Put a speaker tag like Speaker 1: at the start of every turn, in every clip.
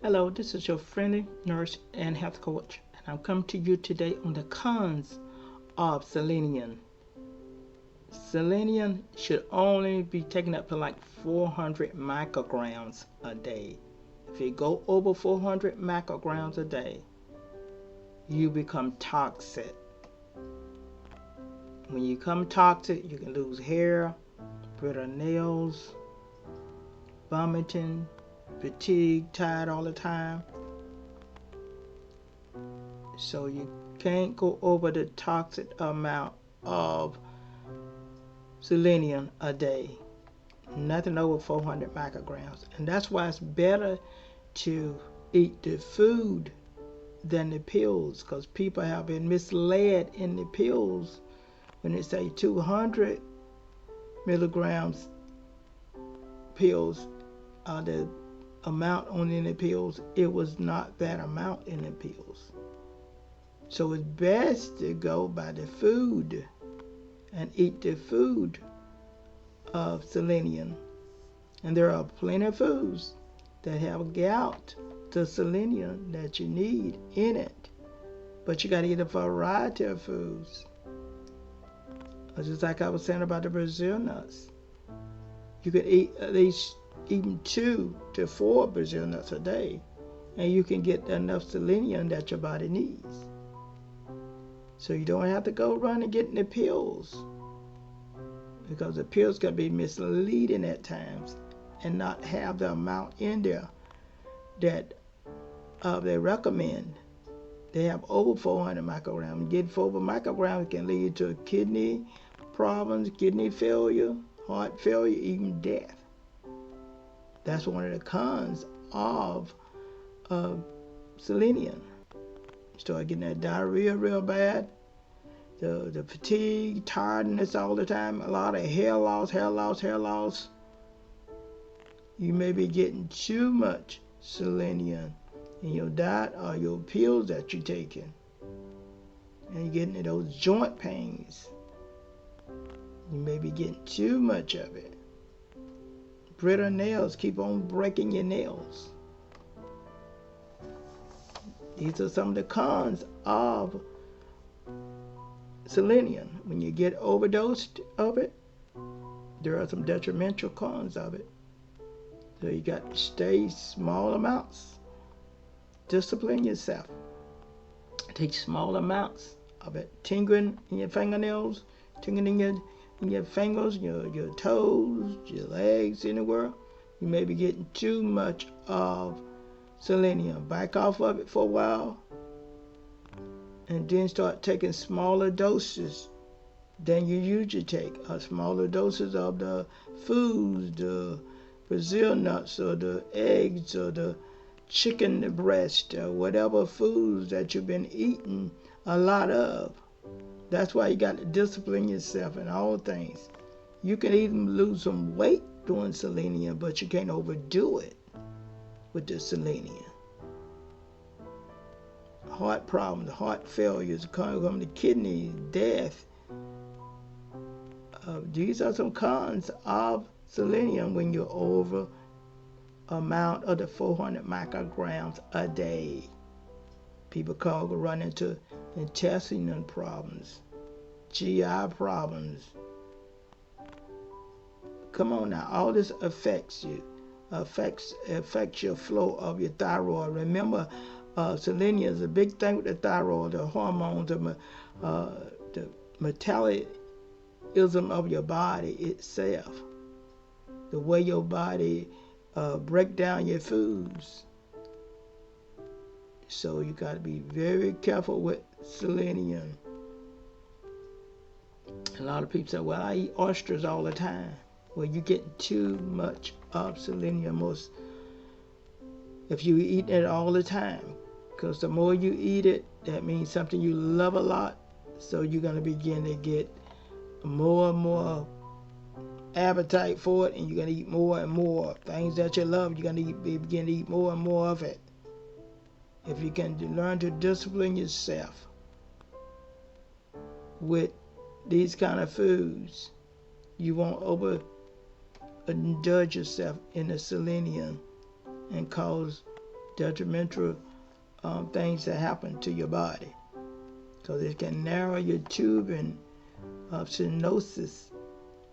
Speaker 1: Hello, this is your friendly nurse and health coach, and I'm coming to you today on the cons of selenium. Selenium should only be taken up to like 400 micrograms a day. If you go over 400 micrograms a day, you become toxic. When you become toxic, you can lose hair, brittle nails, vomiting, fatigue, tired all the time. So you can't go over the toxic amount of selenium a day. Nothing over 400 micrograms. And that's why it's better to eat the food than the pills, because people have been misled in the pills when they say 200 milligrams pills are the amount on in the pills. It was not that amount in the pills. So it's best to go by the food and eat the food of selenium. And there are plenty of foods that have got the selenium that you need in it. But you got to eat a variety of foods. Just like I was saying about the Brazil nuts. You could eat at least even 2 to 4 Brazil nuts a day, and you can get enough selenium that your body needs. So you don't have to go run and get the pills, because the pills can be misleading at times and not have the amount in there that they recommend. They have over 400 micrograms. Getting 400 micrograms can lead to kidney problems, kidney failure, heart failure, even death. That's one of the cons of selenium. You start getting that diarrhea real bad, the fatigue, tiredness all the time, a lot of hair loss. You may be getting too much selenium in your diet or your pills that you're taking. And you're getting those joint pains. You may be getting too much of it. Brittle nails, keep on breaking your nails. These are some of the cons of selenium. When you get overdosed of it, there are some detrimental cons of it. So you got to stay small amounts. Discipline yourself. Take small amounts of it. Tingling in your fingernails, tingling in your fingers, your toes, your legs, anywhere. You may be getting too much of selenium. Back off of it for a while, and then start taking smaller doses than you usually take. Smaller doses of the foods, the Brazil nuts, or the eggs, or the chicken breast, or whatever foods that you've been eating a lot of. That's why you got to discipline yourself in all things. You can even lose some weight doing selenium, but you can't overdo it with the selenium. Heart problems, heart failures, come to kidney, death. These are some cons of selenium when you're over amount of the 400 micrograms a day. People run into intestinal problems, GI problems. Come on now, all this affects you, affects your flow of your thyroid. Remember, selenium is a big thing with the thyroid, the hormones, the metabolism of your body itself, the way your body break down your foods. So you got to be very careful with selenium. A lot of people say, well, I eat oysters all the time. Well, you get too much of selenium if you eat it all the time. Because the more you eat it, that means something you love a lot. So you're going to begin to get more and more appetite for it, and you're going to eat more and more. Things that you love, you're going to begin to eat more and more of it. If you can learn to discipline yourself with these kind of foods. You won't overindulge yourself in the selenium and cause detrimental things to happen to your body. Because it can narrow your tubing of stenosis,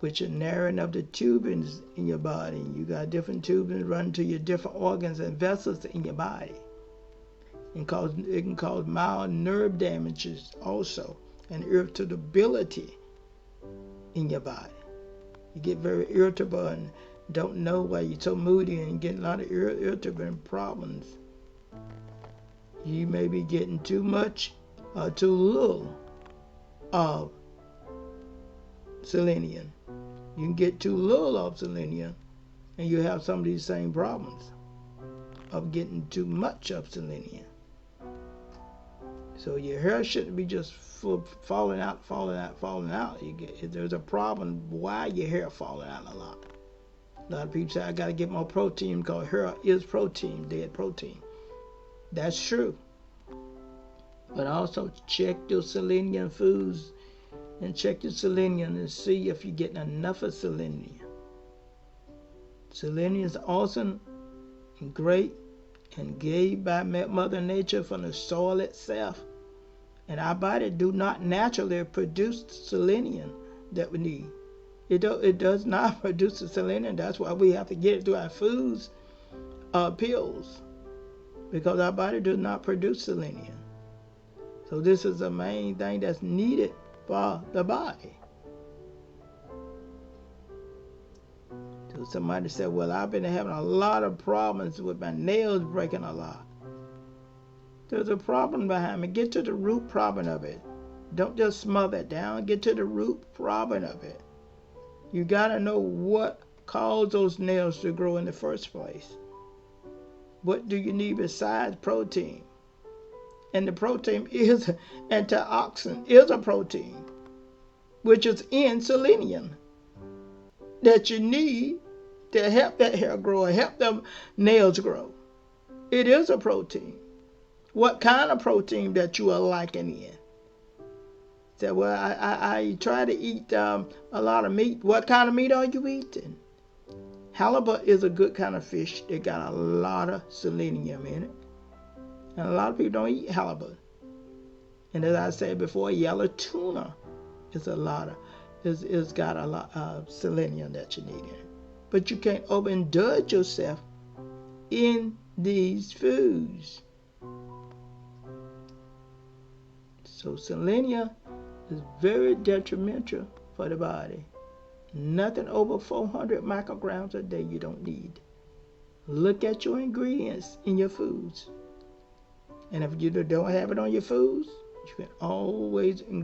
Speaker 1: which is narrowing of the tubings in your body. You got different tubings running to your different organs and vessels in your body. And it can cause mild nerve damages also, and irritability in your body. You get very irritable and don't know why you're so moody and get a lot of irritable problems. You may be getting too much or too little of selenium. You can get too little of selenium and you have some of these same problems of getting too much of selenium. So your hair shouldn't be just falling out. There's a problem why your hair falling out a lot. A lot of people say, I got to get more protein because hair is protein, dead protein. That's true. But also check your selenium foods and check your selenium and see if you're getting enough of selenium. Selenium is awesome and great and gave by Mother Nature from the soil itself. And our body do not naturally produce selenium that we need. It does not produce the selenium. That's why we have to get it through our foods, pills, because our body does not produce selenium. So this is the main thing that's needed for the body. So somebody said, well, I've been having a lot of problems with my nails breaking a lot. There's a problem behind it. Get to the root problem of it. Don't just smother it down. Get to the root problem of it. You got to know what caused those nails to grow in the first place. What do you need besides protein? And the protein is antioxidant, is a protein, which is in selenium, that you need to help that hair grow and help them nails grow. It is a protein. What kind of protein that you are liking in? Say, well, I try to eat a lot of meat. What kind of meat are you eating? Halibut is a good kind of fish. They got a lot of selenium in it. And a lot of people don't eat halibut. And as I said before, yellow tuna is got a lot of selenium that you need in it. But you can't overindulge yourself in these foods. So selenium is very detrimental for the body. Nothing over 400 micrograms a day you don't need. Look at your ingredients in your foods. And if you don't have it on your foods, you can always, I'm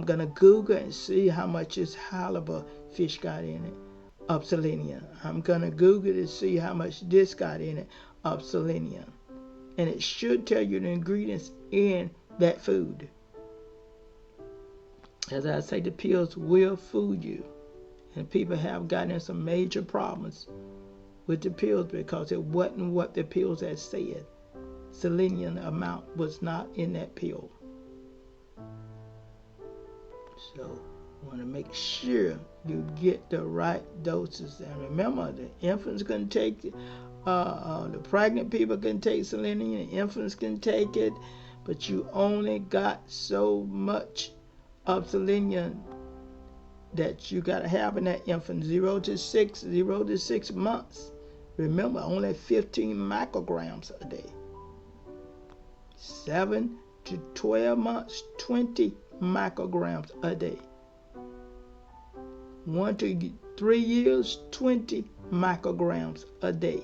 Speaker 1: going to Google and see how much this halibut fish got in it of selenium. I'm going to Google to see how much this got in it of selenium. And it should tell you the ingredients in that food. As I say, the pills will fool you. And people have gotten in some major problems with the pills because it wasn't what the pills had said. Selenium amount was not in that pill. So you want to make sure you get the right doses. And remember, the infants can take it. The pregnant people can take selenium. The infants can take it. But you only got so much of selenium that you got to have in that infant. 0 to 6 months. Remember, only 15 micrograms a day. 7 to 12 months, 20 micrograms a day. 1 to 3 years, 20 micrograms a day.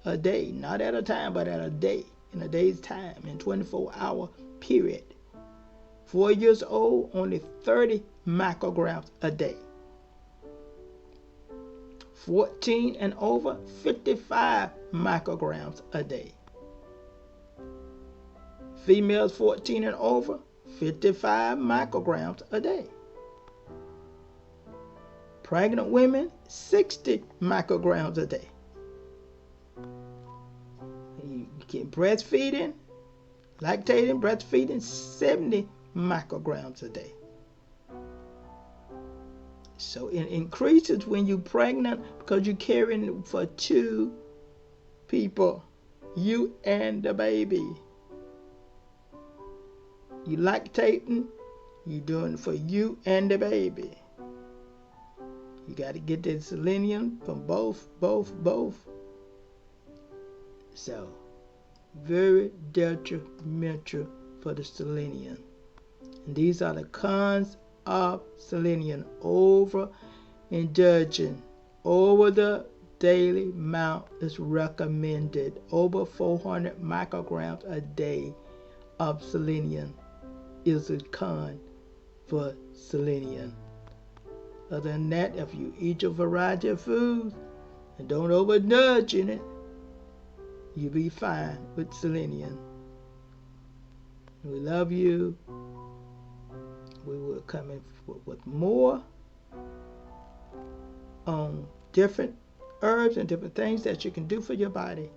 Speaker 1: A day, not at a time, but at a day. In a day's time, in 24-hour period. 4 years old, only 30 micrograms a day. 14 and over, 55 micrograms a day. Females 14 and over, 55 micrograms a day. Pregnant women, 60 micrograms a day. You get breastfeeding, lactating, breastfeeding, 70 micrograms a day. So it increases when you're pregnant because you're caring for two people, you and the baby. You lactating, you're doing it for you and the baby. You got to get that selenium from both. So, very detrimental for the selenium. And these are the cons of selenium. Overindulging over the daily amount is recommended. Over 400 micrograms a day of selenium is a con for selenium. Other than that, if you eat a variety of foods and don't overindulge in it, you'll be fine with selenium. We love you. We will come in with more on different herbs and different things that you can do for your body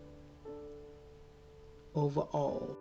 Speaker 1: overall.